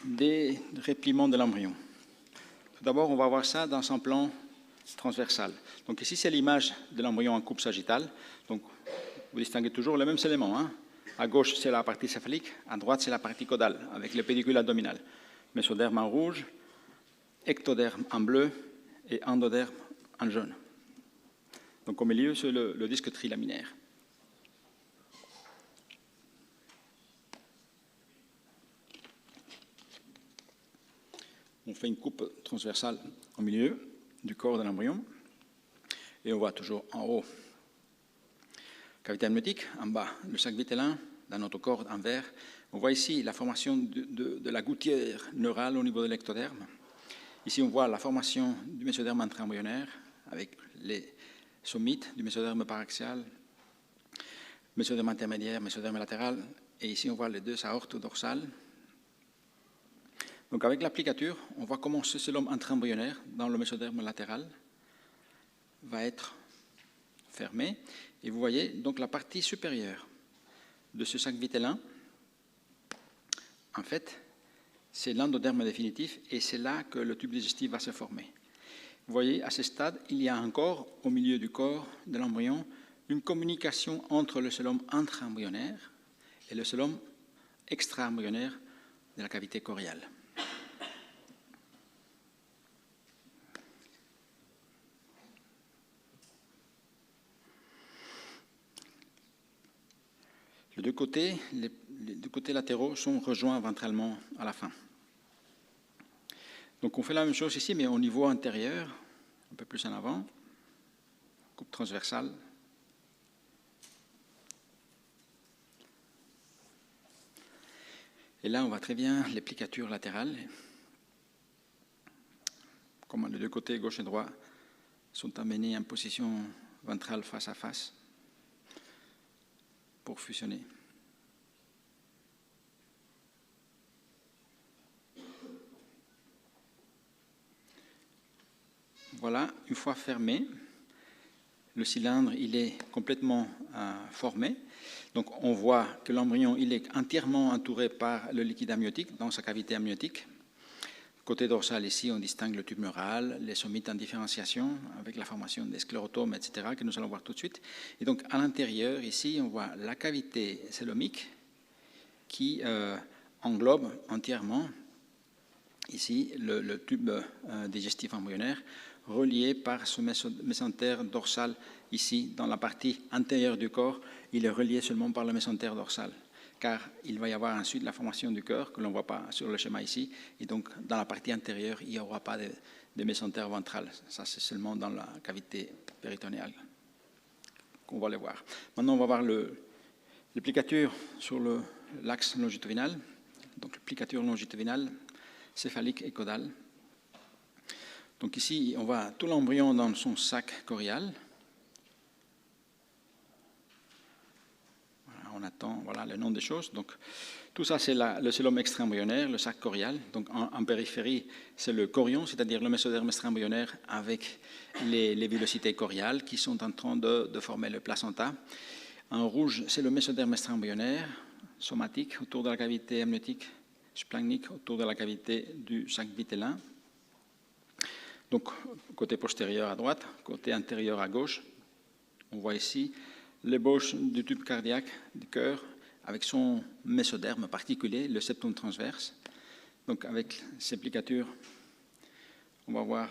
des repliements de l'embryon. Tout d'abord, on va voir ça dans un plan transversal. Donc ici, c'est l'image de l'embryon en coupe sagittale. Donc, vous distinguez toujours les mêmes éléments. Hein. À gauche, c'est la partie céphalique. À droite, c'est la partie caudale, avec le pédicule abdominal. Mésoderme en rouge, ectoderme en bleu et endoderme en jaune. Donc au milieu, c'est le disque trilaminaire. On fait une coupe transversale au milieu du corps de l'embryon. Et on voit toujours en haut cavité amniotique, en bas le sac vitellin, dans notre corps en vert. On voit ici la formation de la gouttière neurale au niveau de l'ectoderme. Ici, on voit la formation du mésoderme intra-embryonnaire avec les sommites du mésoderme paraxial, mésoderme intermédiaire, mésoderme latéral. Et ici, on voit les deux aortes dorsales. Donc, avec l'applicature, on voit comment ce cellome intra-embryonnaire dans le mésoderme latéral va être fermé. Et vous voyez donc la partie supérieure de ce sac vitellin. En fait, c'est l'endoderme définitif et c'est là que le tube digestif va se former. Vous voyez, à ce stade, il y a encore au milieu du corps de l'embryon une communication entre le cellome intra-embryonnaire et le cellome extra-embryonnaire de la cavité choriale. Les deux côtés latéraux sont rejoints ventralement à la fin. Donc on fait la même chose ici, mais au niveau antérieur, un peu plus en avant, coupe transversale. Et là, on voit très bien les plicatures latérales, comment les deux côtés, gauche et droit, sont amenés en position ventrale face à face pour fusionner. Voilà, une fois fermé, le cylindre il est complètement formé. Donc on voit que l'embryon il est entièrement entouré par le liquide amniotique dans sa cavité amniotique. Côté dorsal ici, on distingue le tube neural, les sommites en différenciation avec la formation des sclérotomes, etc., que nous allons voir tout de suite. Et donc à l'intérieur, ici, on voit la cavité célomique qui englobe entièrement ici le tube digestif embryonnaire relié par ce mésentère dorsal ici dans la partie antérieure du corps. Il est relié seulement par le mésentère dorsal, car il va y avoir ensuite la formation du cœur que l'on ne voit pas sur le schéma ici, et donc dans la partie antérieure, il n'y aura pas de mésentère ventral. Ça, c'est seulement dans la cavité péritonéale qu'on va les voir. Maintenant, on va voir l'applicature sur l'axe longitudinal, donc l'applicature longitudinale, céphalique et caudale. Donc ici, on voit tout l'embryon dans son sac chorial. Voilà, on attend le nom des choses. Donc, tout ça, c'est le cellome extra-embryonnaire, le sac chorial. Donc, en périphérie, c'est le chorion, c'est-à-dire le mésoderme extra-embryonnaire avec les villosités choriales qui sont en train de former le placenta. En rouge, c'est le mésoderme extra-embryonnaire somatique autour de la cavité amniotique, splanchnique autour de la cavité du sac vitellin. Donc, côté postérieur à droite, côté antérieur à gauche, on voit ici l'ébauche du tube cardiaque du cœur avec son mésoderme particulier, le septum transverse. Donc, avec ces plicatures, on va voir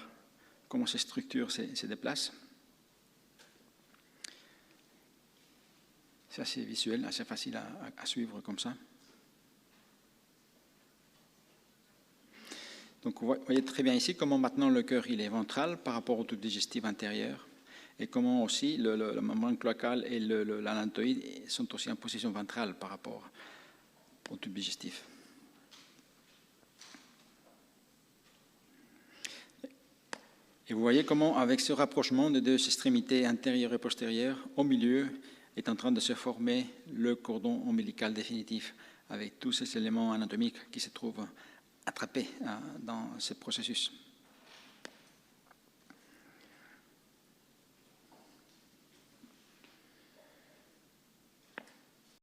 comment ces structures se déplacent. C'est assez visuel, assez facile à suivre comme ça. Donc, vous voyez très bien ici comment maintenant le cœur il est ventral par rapport au tube digestif antérieur et comment aussi la membrane cloacale et l'allantoïde sont aussi en position ventrale par rapport au tube digestif. Et vous voyez comment, avec ce rapprochement des deux extrémités intérieures et postérieures, au milieu est en train de se former le cordon ombilical définitif avec tous ces éléments anatomiques qui se trouvent attrapés dans ce processus.